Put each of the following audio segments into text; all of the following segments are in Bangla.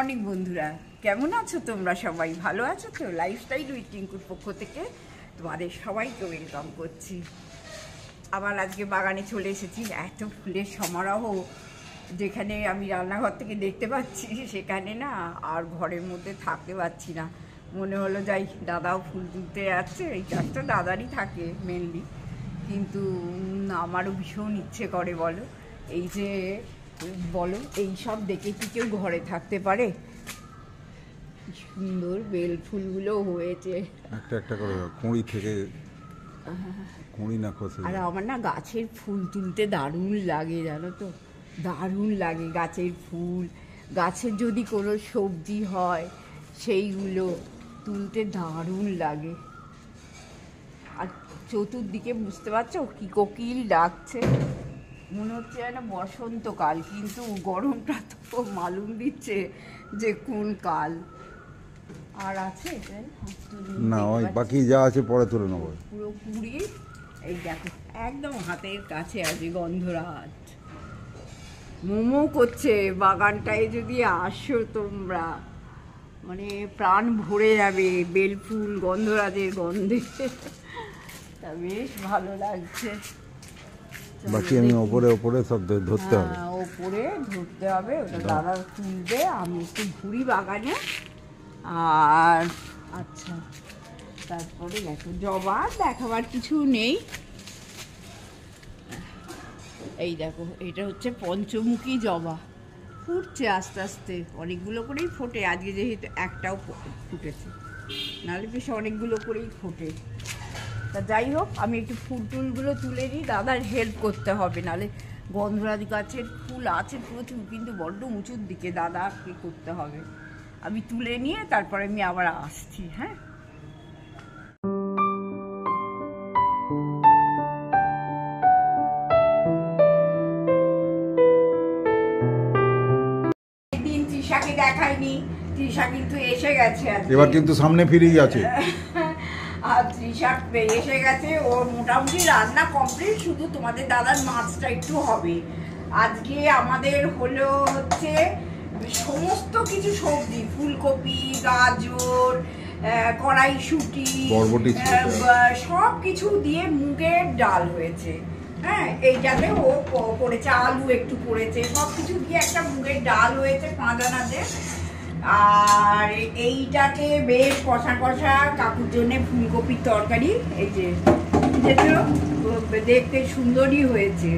মর্নিং বন্ধুরা, কেমন আছো তোমরা? সবাই ভালো আছো তো? লাইফস্টাইল উইথ টিঙ্কুর পক্ষ থেকে তোমাদের সবাইকে ওয়েলকাম করছি। আবার আজকে বাগানে চলে এসেছি। এত ফুলের সমারোহ, যেখানে আমি রান্নাঘর থেকে দেখতে পাচ্ছি সেখানে না আর ঘরের মধ্যে থাকতে পারছি না। মনে হলো যাই, দাদাও ফুল তুলতে যাচ্ছে। এই কাজটা দাদারই থাকে মেনলি, কিন্তু আমারও ভীষণ ইচ্ছে করে। বলো এই সব দেখে কি কেউ ঘরে থাকতে পারে? সুন্দর বেল ফুলগুলো হয়েছে একটা একটা করে কুঁড়ি থেকে কুঁড়ি না খসে। আর আমার না গাছের ফুল তুলতে দারুণ লাগে, জানো তো, দারুণ লাগে গাছের ফুল। গাছের যদি কোনো সবজি হয় সেইগুলো তুলতে দারুণ লাগে। আর চতুর্দিকে বুঝতে পারছো কি কোকিল ডাকছে, মনে হচ্ছে যেন বসন্তকাল, কিন্তু গরমটা তো মালুম দিচ্ছে যে কোন কাল। আর আছে না, ওই বাকি যা আছে পরে তুলে নেবো। পুরো কুড়ি, এই দেখো একদম হাতের কাছে আছে গন্ধরাজ। মোমো করছে বাগানটায়, যদি আসো তোমরা মানে প্রাণ ভরে যাবে বেলফুল গন্ধরাজের গন্ধে। তা বেশ ভালো লাগছে। বাকি আমি ওপরে ওপরে সব ধরতে হবে, ওপরে ধরতে হবে, ওটা দাদা তুলবে। আমি একটু ঘুরি বাগানে। আর আচ্ছা, তারপরে দেখো জবা দেখাবার কিছু নেই। এই দেখো, এটা হচ্ছে পঞ্চমুখী জবা, ফুটছে আস্তে আস্তে, অনেকগুলো করেই ফোটে। আজকে যেহেতু একটাও ফুটেছে, নাহলে বেশ অনেকগুলো করেই ফোটে। তা যাই হোক, আমি একটু ফুল টুলগুলো তুলে নিই, দাদার হেল্প করতে হবে, নাহলে গন্ধরাজ গাছের ফুল আছে প্রচুর, কিন্তু বড্ড উঁচুর দিকে, দাদাকে করতে হবে। আমি তুলে নিয়ে তারপরে আমি আবার আসছি। হ্যাঁ, দিন তৃষাকে দেখাইনি, তৃষা কিন্তু এসে গেছে এবার, কিন্তু সামনে ফিরেই আছে। আর তৃষা এসে গেছে, ওর মোটামুটি রান্না কমপ্লিট, শুধু তোমাদের দাদার মাছটা একটু হবে। আজকে আমাদের হলো হচ্ছে সমস্ত কিছু সবজি, ফুলকপি, গাজর, কড়াইশুঁটি, সব কিছু দিয়ে মুগের ডাল হয়েছে। হ্যাঁ, এইটাতে ও করেছে, আলু একটু করেছে, সব কিছু দিয়ে একটা মুগের ডাল হয়েছে পাঁদানাতে। আর এইটাকে বেশ কষা কষা কাকুর জন্যে ফুলকপির তরকারি, এই যে দেখতে সুন্দরই হয়েছে।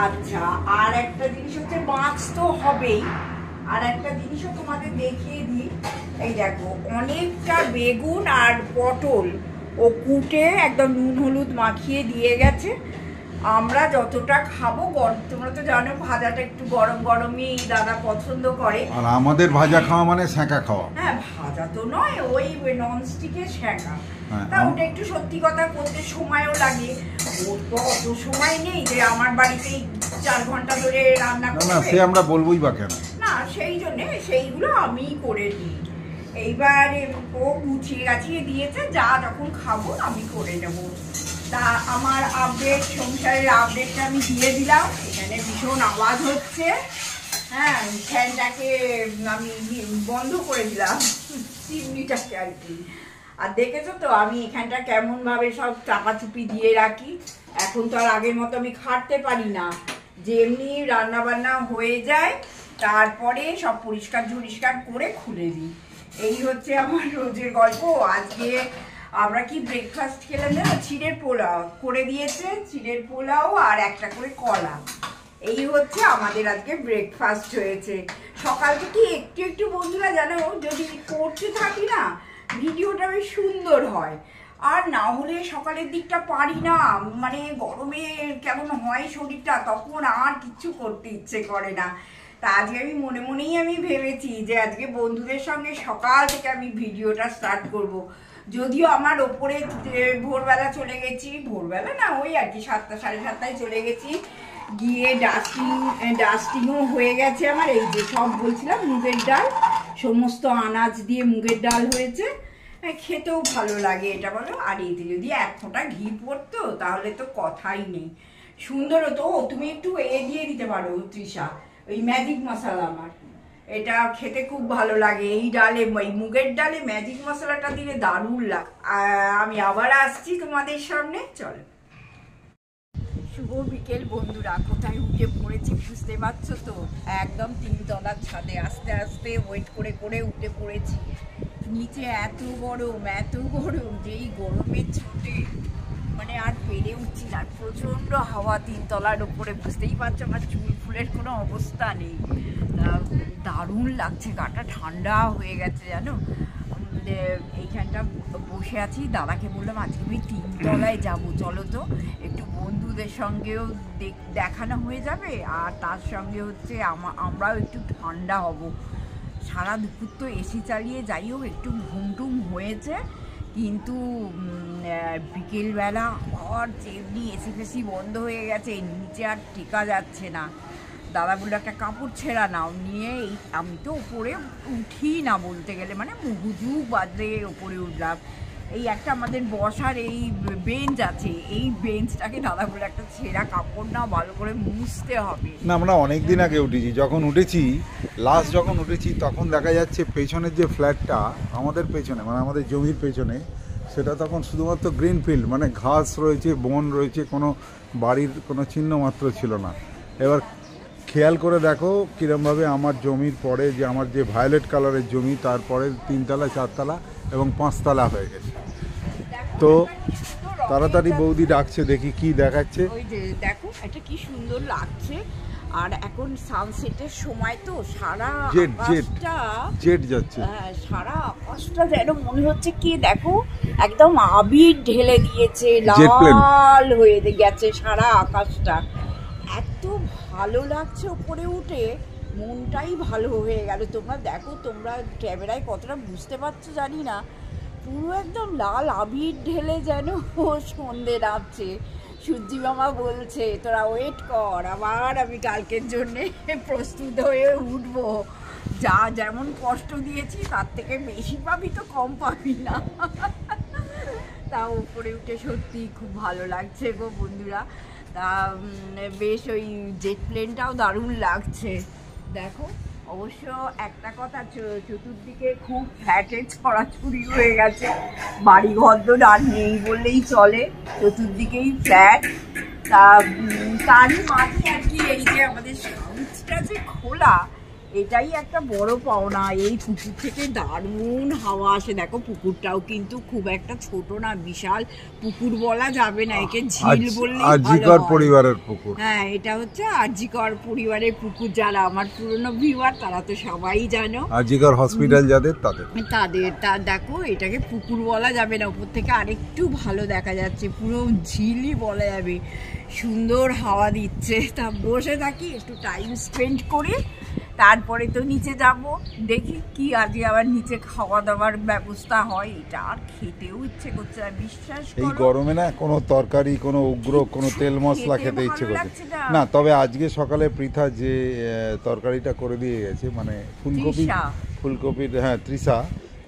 আচ্ছা, আর একটা জিনিস হচ্ছে মাছ তো হবেই, আর একটা জিনিসও তোমাদের দেখিয়ে দিই। এই দেখো, অনেকটা বেগুন আর পটল ও কুটে একদম নুন হলুদ মাখিয়ে দিয়ে গেছে। আমরা যতটা খাবো, তোমরা তো জানো ভাজাটা একটু গরম গরমই দাদা পছন্দ করে। আর আমাদের ভাজা খাওয়া মানে সেঁকা খাওয়া। হ্যাঁ, ভাজা তো নয়, ওই ননস্টিকের সেঁকা। তা ওটা একটু সত্যি কথা করতে সময়ও লাগে। ওর তো অত সময় নেই যে আমার বাড়িতেই 4 ঘন্টা ধরে রান্না করবে। না, সে আমরা বলবোই বা কেন। না, সেই জন্যে সেইগুলো আমিই করে দিই। এইবার ও গুছিয়ে গাছিয়ে দিয়েছে, যা যখন খাবো আমি করে নেবো। তা আমার আপডেট, সংসারের আপডেটটা আমি দিয়ে দিলাম। এখানে ভীষণ আওয়াজ হচ্ছে। হ্যাঁ, ফ্যানটাকে আমি বন্ধ করে দিলাম, চিমনিটাকে আর কি। আর দেখেছো তো আমি এখানটা কেমন ভাবে সব চাপাচুপি দিয়ে রাখি। এখন তো আর আগের মতো আমি খাটতে পারি না, যে এমনি রান্না বান্না হয়ে যায় তারপরে সব পরিষ্কার ঝরিষ্কার করে খুলে দিই। এই হচ্ছে আমার রোজের গল্প। আজকে আমরা কি ব্রেকফাস্ট খেলাম না, চিড়ের পোলাও করে দিয়েছে, চিড়ের পোলাও আর একটা করে কলা। এই হচ্ছে আমাদের আজকে ব্রেকফাস্ট হয়েছে। সকাল থেকে একটু একটু বন্ধুরা জানো, যদি করতে থাকি না ভিডিওটা বেশ সুন্দর হয়। আর না হলে সকালের দিকটা পারি না, মানে গরমে কেমন হয় শরীরটা, তখন আর কিচ্ছু করতে ইচ্ছে করে না। তা আজকে আমি মনে মনেই আমি ভেবেছি যে আজকে বন্ধুদের সঙ্গে সকাল থেকে আমি ভিডিওটা স্টার্ট করব। যদিও আমার ওপরে ভোরবেলা চলে গেছি, ভোরবেলা না ওই আর কি 7টা 7:30টায় চলে গেছি, গিয়ে ডাস্টিংও হয়ে গেছে আমার। এই যে সব বলছিলাম মুগের ডাল, সমস্ত আনাজ দিয়ে মুগের ডাল হয়েছে, খেতেও ভালো লাগে এটা বলো। আর এতে যদি 1 ফোঁটা ঘি পড়তো তাহলে তো কথাই নেই, সুন্দর হতো। তুমি একটু দিয়ে দিতে পারো তৃষা, ওই ম্যাজিক মশলা আমার এটা খেতে খুব ভালো লাগে। এই ডালে, এই মুগের ডালে ম্যাজিক মশলাটা দিলে দারুণ লাগে। আমি আবার আসছি তোমাদের সামনে, চলো। শুভ বিকেল বন্ধুরা, কোথায় উঠে পড়েছি বুঝতে পারছো তো? একদম 3 তলার ছাদে আস্তে আস্তে ওয়েট করে করে উঠে পড়েছি। নিচে এত গরম যে এই গরমের ছুটে মানে আর পেরে উঠছি না। প্রচণ্ড হাওয়া 3 তলার উপরে, বুঝতেই পারছো আমার চুল ফুলের কোনো অবস্থা নেই। দারুণ লাগছে, গাটা ঠান্ডা হয়ে গেছে জানো। এইখানটা বসে আছি, দাদাকে বললাম আজকে আমি 3 তলায় যাবো, চলো তো একটু বন্ধুদের সঙ্গেও দেখানো হয়ে যাবে, আর তার সঙ্গে হচ্ছে আমরাও একটু ঠান্ডা হব। সারা দুপুর তো এসি চালিয়ে যাই হোক একটু ঘুম হয়েছে, কিন্তু বিকেলবেলা আবার যেমনি এসি ফেসি বন্ধ হয়ে গেছে, নিচে আর টেকা যাচ্ছে না। দাদা বললো একটা কাপড় ছেঁড়া নাও, নিয়ে আমি তো ওপরে উঠি না বলতে গেলে, মানে হুজুক বাজে ওপরে উঠলাম। এই একটা আমাদের বসার এই বেঞ্চ আছে, এই বেঞ্চটাকে দাদা বলে একটা ছেঁড়া কাপড় না ভালো করে মুছতে হবে। না, আমরা অনেক দিন আগে উঠেছি, যখন উঠেছি তখন দেখা যাচ্ছে পেছনের যে ফ্ল্যাটটা আমাদের পেছনে, মানে আমাদের জমির পেছনে, সেটা তখন শুধুমাত্র গ্রিন ফিল্ড, মানে ঘাস রয়েছে, বন রয়েছে, কোনো বাড়ির কোনো চিহ্ন মাত্র ছিল না। এবার খেয়াল করে দেখো কীরমভাবে আমার জমির পরে যে আমার যে ভায়োলেট কালারের জমি, তারপরে 3 তলা 4 তলা এবং 5 তলা হয়ে গেছে। তো তাড়াতাড়ি বৌদি ডাকছে, দেখি কি দেখাচ্ছে। ওই যে দেখো এটা কি সুন্দর লাগছে, আর এখন সানসেটের সময় তো সারা আকাশটা জেট যাচ্ছে, সারা আকাশটা যেন মনে হচ্ছে কি দেখো একদম আবির ঢেলে দিয়েছে, লাল হয়ে গেছে সারা আকাশটা। এত ভালো লাগছে উপরে উঠে, মনটাই ভালো হয়ে গেল। তোমরা দেখো, তোমরা ক্যামেরায় কতটা বুঝতে পারছো জানি না, পুরো একদম লাল আবির ঢেলে যেন সন্ধে নামছে। সূর্যি মামা বলছে তোরা ওয়েট কর, আবার আমি কালকের জন্যে প্রস্তুত হয়ে উঠবো। যা যেমন কষ্ট দিয়েছি তার থেকে বেশি পাবি তো কম পাবি না। তা উপরে উঠে সত্যি খুব ভালো লাগছে গো বন্ধুরা। তা বেশ ওই জেট প্লেনটাও দারুণ লাগছে দেখো। অবশ্য একটা কথা, চতুর্দিকে খুব ফ্ল্যাটের ছড়াছড়ি হয়ে গেছে, বাড়ি ঘর আর নেই বললেই চলে, চতুর্দিকেই ফ্ল্যাট। তা তারই মাঝে আর কি এই যে আমাদের সাউথটা যে খোলা, এটাই একটা বড় পাওনা। এই পুকুর থেকে দারুণ হাওয়া আসে। দেখো পুকুরটাও কিন্তু খুব একটা ছোট না, বিশাল পুকুর বলা যাবে না, একে ঝিল বললেই আজিকর পরিবারের পুকুর। হ্যাঁ, এটা হচ্ছে আজিকর পরিবারের পুকুর। যারা আমার পুরনো ভিউয়ার তারা তো সবাই জানো, আজিকর হসপিটাল যাদের তাদের তা দেখো এটাকে পুকুর বলা যাবে না, উপর থেকে আরেকটু ভালো দেখা যাচ্ছে, পুরো ঝিলই বলা যাবে। সুন্দর হাওয়া দিচ্ছে, তা বসে থাকি একটু টাইম স্পেন্ড করে, তারপরে তো নিচে যাব, দেখি কি আজকে আবার নিচে খাওয়া দাওয়ার ব্যবস্থা হয়। এটা আর খেতেও ইচ্ছে করছে না, বিশ্বাস করো। এই গরমে না কোনো তরকারি, কোনো উগ্র, কোনো তেল মশলা খেতে ইচ্ছে করছে না। তবে আজকে সকালে পৃথা যে তরকারিটা করে দিয়ে গেছে, মানে ফুলকপির, হ্যাঁ তৃষা,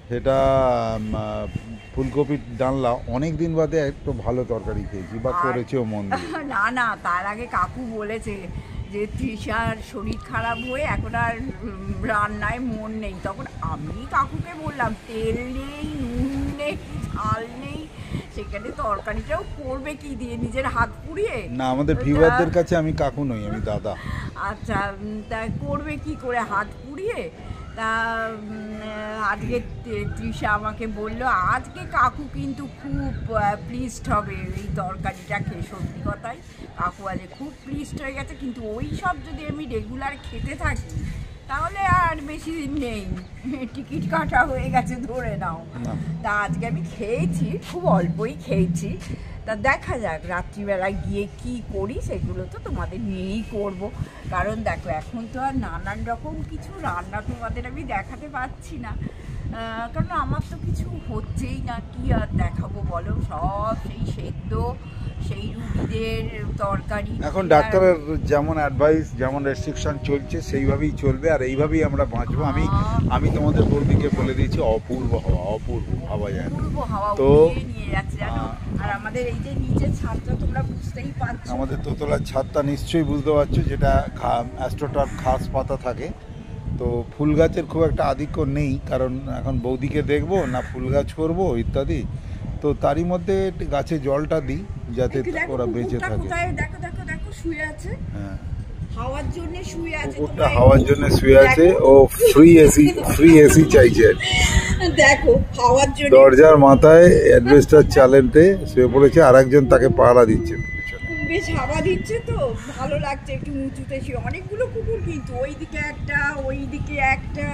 সেটা ফুলকপির ডালনা, অনেক দিন বাদে একটু ভালো তরকারি খেয়েছি, বা করেছেও মন দিয়ে। না, তার আগে কাকু বলেছে যে তৃষার শরীর খারাপ হয়ে এখন আর রান্নায় মন নেই। তখন আমি কাকুকে বললাম তেল নেই, নুন নেই, ঝাল নেই, সেখানে তরকারিটাও করবে কি দিয়ে, নিজের হাত পুড়িয়ে? না, আমাদের ভিউয়ারদের কাছে আমি কাকু নই, আমি দাদা। আচ্ছা, তা করবে কি করে হাত পুড়িয়ে? তা আজকে তৃষা আমাকে বললো আজকে কাকু কিন্তু খুব প্লিজড হবে এই তরকারিটা খেয়ে। সত্যি কথাই কাকু আজ খুব প্লিজড হয়ে গেছে, কিন্তু ওই সব যদি আমি রেগুলার খেতে থাকি তাহলে আর বেশি দিন নেই, টিকিট কাটা হয়ে গেছে ধরে নাও। তা আজকে আমি খেয়েছি, খুব অল্পই খেয়েছি। তা দেখা যাক রাত্রিবেলা গিয়ে কি করি, সেগুলো তো তোমাদের নিয়েই করব। কারণ দেখো এখন তো আর নানান রকম কিছু রান্না তোমাদের আমি দেখাতে পারছি না, কারণ আমার তো কিছু হচ্ছেই না। কি আর দেখাবো বলো, সব সেই সেদ্ধ, সেই রুগীদের তরকারি। এখন ডাক্তারের যেমন অ্যাডভাইস, যেমন রেস্ট্রিকশন চলছে সেইভাবেই চলবে, আর এইভাবেই আমরা বাঁচবো। আমি তোমাদের বলদিকে বলে দিয়েছি, অপূর্ব হাওয়া, অপূর্ব ভাবা যায় না। তো নিয়ে যাচ্ছে জানো। আর আমাদের এই যে নিচের ছাদটা তোমরা বুঝতেই পারছো, আমাদের দোতলার ছাদটা নিশ্চয়ই বুঝতে পারছো, যেটা অ্যাস্ট্রোটার্ফ ঘাস পাতা থাকে, তো ফুল গাছের খুব একটা আধিক্য নেই, কারণ এখন বৌদিকে দেখবো না ফুল গাছ করবো ইত্যাদি, তো তারই মধ্যে গাছে জলটা দিই যাতে ওরা বেঁচে থাকে। দেখো দেখো দেখো শুয়ে আছে, হ্যাঁ হাওয়ার জন্য শুয়ে আছে, কুকুরটা হাওয়ার জন্য শুয়ে আছে, ও ফ্রি এসি চাইছে। দেখো হাওয়ার জন্য দরজার মাথায় অ্যাডভেস্টার চালেতে শুয়ে পড়েছে, আর একজন তাকে পাহারা দিচ্ছে। বেশ হাওয়া দিচ্ছে তো ভালো লাগছে, একটু উঁচুতে শুয়ে। অনেকগুলো কুকুর কিন্তু, ওইদিকে একটা ওইদিকে একটা,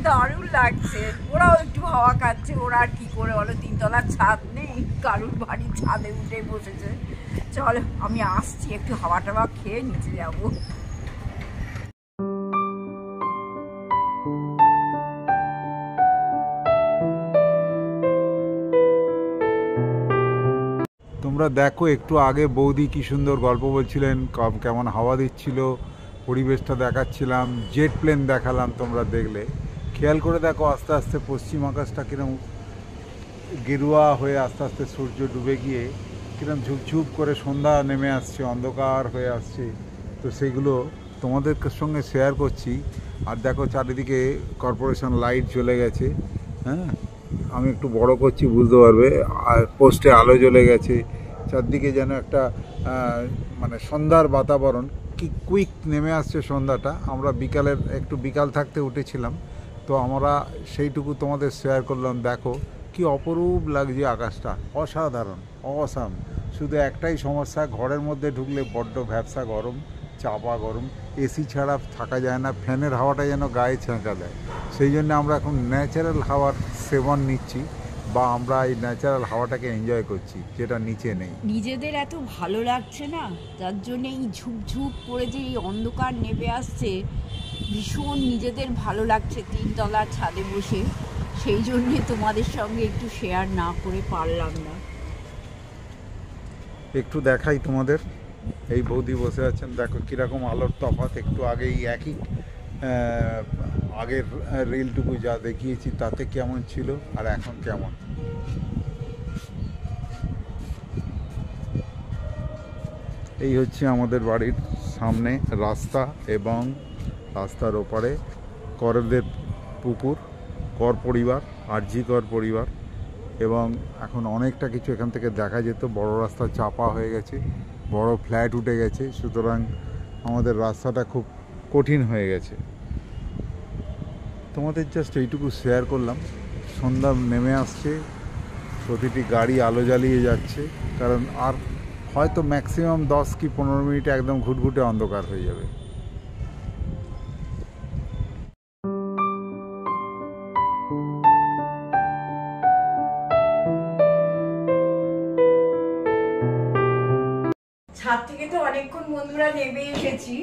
দারুণ লাগছে। ওরাও একটু হাওয়া খাচ্ছে। ওরা আর কি করে বলো, 3 তলার ছাদ নেই, কারুর বাড়ির ছাদে উঠে বসেছে। চলো আমি আসছি, একটু হাওয়া টাওয়া খেয়ে নিচে যাবো। তোমরা দেখো একটু আগে বৌদি কি সুন্দর গল্প বলছিলেন, কেমন হাওয়া দিচ্ছিল, পরিবেশটা দেখাচ্ছিলাম, জেট প্লেন দেখালাম, তোমরা দেখলে। খেয়াল করে দেখো আস্তে আস্তে পশ্চিম আকাশটা কিরম গেরুয়া হয়ে আস্তে আস্তে সূর্য ডুবে গিয়ে কিরম ঝুপঝুপ করে সন্ধ্যা নেমে আসছে, অন্ধকার হয়ে আসছে। তো সেগুলো তোমাদের সঙ্গে শেয়ার করছি। আর দেখো চারিদিকে কর্পোরেশন লাইট জ্বলে গেছে। হ্যাঁ, আমি একটু বড় করছি বুঝতে পারবে। আর পোস্টে আলো জ্বলে গেছে, চারদিকে যেন একটা মানে সন্ধ্যার বাতাবরণ, কি কুইক নেমে আসছে সন্ধ্যাটা। আমরা বিকাল থাকতে উঠেছিলাম, তো আমরা সেইটুকু তোমাদের শেয়ার করলাম। দেখো কি অপরূপ লাগছে আকাশটা, অসাধারণ, অসাম। শুধু একটাই সমস্যা, ঘরের মধ্যে ঢুকলে বড্ড ভ্যাপসা গরম, চাপা গরম, এসি ছাড়া থাকা যায় না, ফ্যানের হাওয়াটা যেন গায়ে ছেঁকা দেয়। সেই জন্য আমরা এখন ন্যাচারাল হাওয়ার সেবন নিচ্ছি, বা আমরা এই ন্যাচারাল হাওয়াটাকে এনজয় করছি, যেটা নিচে নেই। নিজেদের এত ভালো লাগছে না, যার জন্য এই ঝুপঝুপ করে যে এই অন্ধকার নেমে আসছে, ভীষণ নিজেদের ভালো লাগছে 3 তলার ছাদে বসে। সেই জন্যে তোমাদের সঙ্গে একটু শেয়ার না করে পারলাম না। একটু দেখাই তোমাদের, এই বৌদি বসে আছেন, দেখো কীরকম আলোর তফাৎ। একটু আগে এই একই আগের রিলটুকু যা দেখিয়েছি তাতে কেমন ছিল আর এখন কেমন। এই হচ্ছে আমাদের বাড়ির সামনে রাস্তা, এবং রাস্তার ওপারে করদের পুকুর, কর পরিবার, আরজি কর পরিবার। এবং এখন অনেকটা কিছু এখান থেকে দেখা যেত, বড় রাস্তা চাপা হয়ে গেছে, বড় ফ্ল্যাট উঠে গেছে, সুতরাং আমাদের রাস্তাটা খুব কঠিন হয়ে গেছে। তোমাদের জাস্ট এইটুকু শেয়ার করলাম। সন্ধ্যা নেমে আসছে, প্রতিটি গাড়ি আলো জ্বালিয়ে যাচ্ছে, কারণ আর হয়তো ম্যাক্সিমাম 10 কি 15 মিনিটে একদম ঘুটঘুটে অন্ধকার হয়ে যাবে। ছাদ থেকে তো অনেকক্ষণ বন্ধুরা নেমে এসেছি।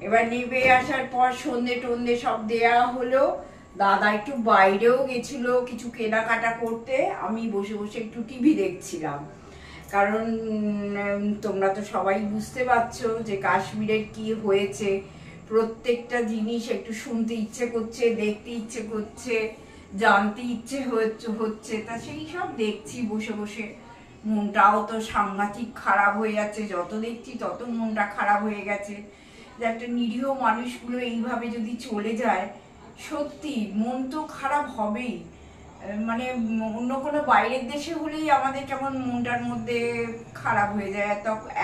এবার নেমে আসার পর সন্ধে টন্ধে সব দেয়া হলো। দাদা একটু বাইরেও গেছিল কিছু কেনাকাটা করতে, আমি বসে বসে একটু টিভি দেখছিলাম। কারণ তোমরা তো সবাই বুঝতে পারছো যে কাশ্মীরের কি হয়েছে। প্রত্যেকটা জিনিস একটু শুনতে ইচ্ছে করছে, দেখতে ইচ্ছে করছে, জানতে ইচ্ছে হচ্ছে। তা সেই সব দেখছি বসে বসে। মনটাও তো সাংঘাতিক খারাপ হয়ে যাচ্ছে, যত দেখছি তত মনটা খারাপ হয়ে গেছে যে একটা নিরীহ মানুষগুলো এইভাবে যদি চলে যায়, সত্যি মন তো খারাপ হবেই। মানে অন্য কোনো বাইরের দেশে হলেই আমাদের কেমন মনটার মধ্যে খারাপ হয়ে যায়,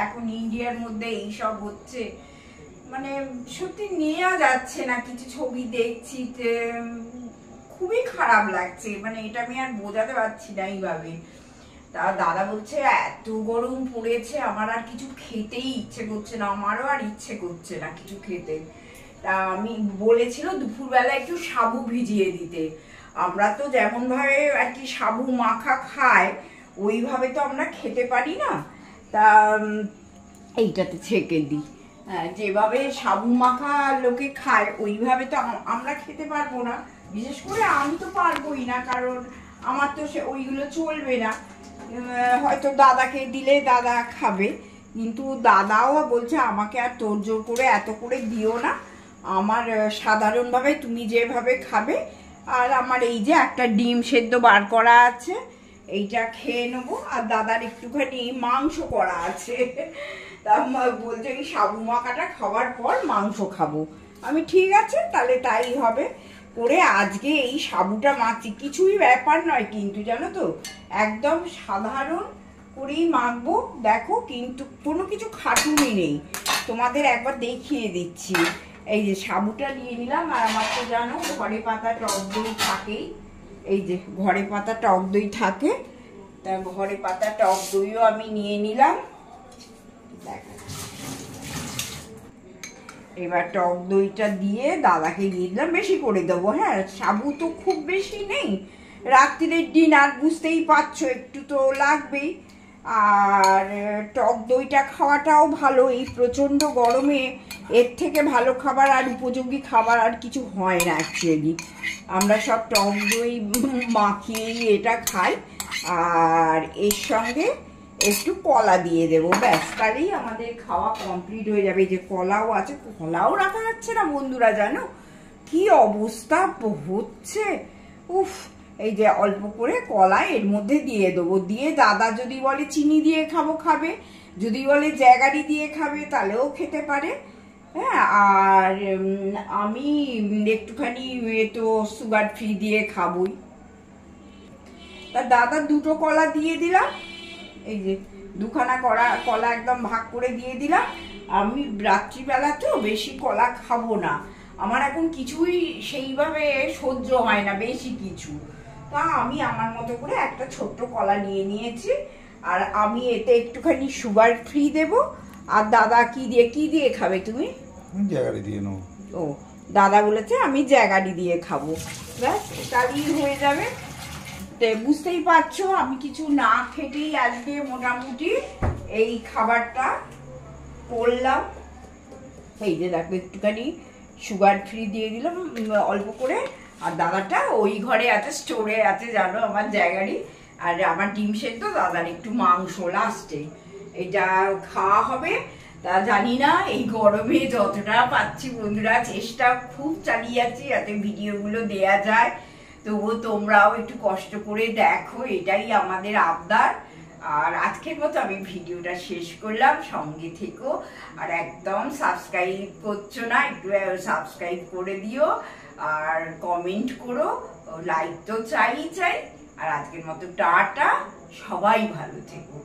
এখন ইন্ডিয়ার মধ্যে এইসব হচ্ছে, মানে সত্যি নেওয়া যাচ্ছে না। কিছু ছবি দেখছি, খুবই খারাপ লাগছে, মানে এটা আমি আর বোঝাতে পারছি না এইভাবে। তা দাদা বলছে এত গরম পড়েছে আমার আর কিছু খেতেই ইচ্ছে করছে না, আমারও আর ইচ্ছে করছে না কিছু খেতে। তা আমি বলেছিল দুপুরবেলা একটু সাবু ভিজিয়ে দিতে। আমরা তো যেমন ভাবে আর কি সাবু মাখা খাই, ওইভাবে তো আমরা খেতে পারি না। তা এইটাতে ছেঁকে দিই, যেভাবে সাবু মাখা লোকে খায় ওইভাবে তো আমরা খেতে পারবো না। বিশেষ করে আমি তো পারবোই না, কারণ আমার তো ওইগুলো চলবে না। হয়তো দাদাকে দিলে দাদা খাবে, কিন্তু দাদাও বলছে আমাকে আর তোড়জোড় করে এত করে দিও না, আমার সাধারণভাবে তুমি যেভাবে খাবে। আর আমার এই যে একটা ডিম সেদ্ধ বার করা আছে, এইটা খেয়ে নেবো। আর দাদার একটুখানি মাংস করা আছে, তা বলছে এই সাবু মাখাটা খাওয়ার পর মাংস খাবো। আমি ঠিক আছে তাহলে তাই হবে করে আজকে এই সাবুটা মাখছি, কিছুই ব্যাপার নয় কিন্তু জানো তো, একদম সাধারণ করেই মাখবো। দেখো কিন্তু কোনো কিছু খাটুনি নেই, তোমাদের একবার দেখিয়ে দিচ্ছি। এই যে সাবুটা নিয়ে নিলাম, আর আমার তো জানো ঘরে পাতা টক দই থাকেই, এই যে ঘরে পাতা টক দই থাকে, তা ঘরে পাতা টক দইও আমি নিয়ে নিলাম। দেখো এবার টক দইটা দিয়ে দাদাকে দিয়ে দিলাম, বেশি করে দেবো। হ্যাঁ, সাবু তো খুব বেশি নেই, রাত্রিরের ডিনার বুঝতেই পারছো, একটু তো লাগবেই। আর টক দইটা খাওয়াটাও ভালো, এই প্রচণ্ড গরমে এর থেকে ভালো খাবার আর উপযোগী খাবার আর কিছু হয় না অ্যাকচুয়ালি। আমরা সব টক দই মাখিয়েই এটা খাই, আর এর সঙ্গে একটু কলা দিয়ে দেবো, ব্যাস তাহলেই আমাদের খাওয়া কমপ্লিট হয়ে যাবে। এই যে কলাও আছে, কলাও রাখা যাচ্ছে না বন্ধুরা, জানো কি অবস্থা হচ্ছে, উফ। এই যে অল্প করে কলা এর মধ্যে দিয়ে দেবো, দিয়ে দাদা যদি বলে চিনি দিয়ে খাবো খাবে, যদি বলে জ্যাগারি দিয়ে খাবে তাহলেও খেতে পারে। হ্যাঁ, আর আমি একটুখানি তো সুগার ফ্রি দিয়ে খাবোই। তা দাদা দুটো কলা দিয়ে দিলাম, এই যে দুখানা কলা একদম ভাগ করে দিয়ে দিলাম। আমি রাত্রিবেলা তো বেশি কলা খাবো না, আমার এখন কিছুই সেইভাবে সহ্য হয় না বেশি কিছু, তা আমি আমার মতো করে একটা ছোট্ট কলা নিয়ে নিয়েছি। আর আমি এতে একটুখানি সুগার ফ্রি দেব। আর দাদা কি দিয়ে খাবে তুমি? জ্যাগারি দিয়ে নাও। ও, দাদা বলেছে আমি জ্যাগারি দিয়ে খাবো, ব্যাস তাহলেই হয়ে যাবে। বুঝতেই পারছো আমি কিছু না খেটেই আজকে মোটামুটি এই খাবারটা করলাম। এই যে দেখো একটুখানি সুগার ফ্রি দিয়ে দিলাম অল্প করে। আর দাদাটা ওই ঘরে আছে, স্টোরে আছে জানো আমার জ্যাগারি, আর আমার ডিম সেদ্ধ, দাদার একটু মাংস লাস্টে, এটা খাওয়া হবে। তা জানি না এই গরমে যতটা পাচ্ছি বন্ধুরা, চেষ্টা খুব চালিয়ে যাচ্ছি যাতে ভিডিওগুলো দেয়া যায়, তবুও তোমরাও একটু কষ্ট করে দেখো, এটাই আমাদের আবদার। আর আজকের মতো আমি ভিডিওটা শেষ করলাম, সঙ্গে থেকো। আর একদম সাবস্ক্রাইব করছো না, একটু সাবস্ক্রাইব করে দিও, আর কমেন্ট করো, লাইক তো চাই। আর আজকের মতো টাটা, সবাই ভালো থেকো।